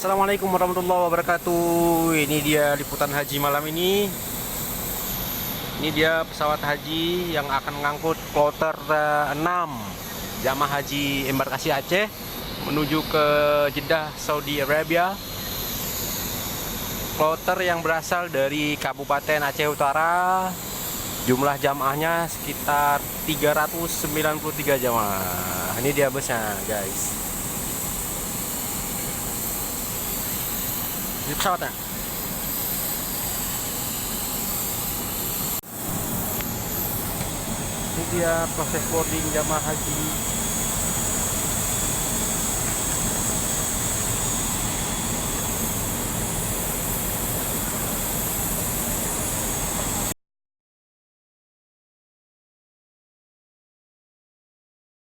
Assalamualaikum warahmatullahi wabarakatuh. Ini dia liputan haji malam ini. Ini dia pesawat haji yang akan mengangkut kloter 6 jamaah haji embarkasi Aceh menuju ke Jeddah, Saudi Arabia. Kloter yang berasal dari Kabupaten Aceh Utara. Jumlah jamaahnya sekitar 393 jamaah. Ini dia busnya, guys. Ini pesawatnya. Ini dia proses boarding jamaah haji